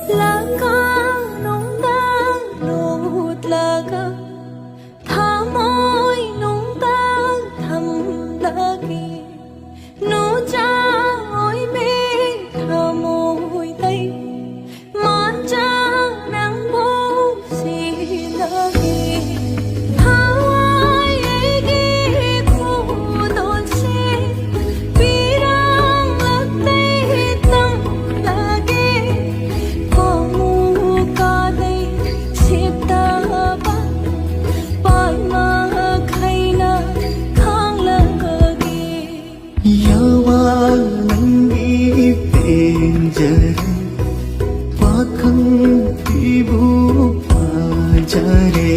Laga nung đang lụt laga tha môi nung đang thầm lagi nụ cha ôi mê thơ môi tay mà cha nắng bố gì lagi Hawaii ghi khu đồn xe pirang lagtay tâm lagi có mu ca đây sita ba pai ma khai na khang lagi yawa nangi penjara pakhang ibu pajare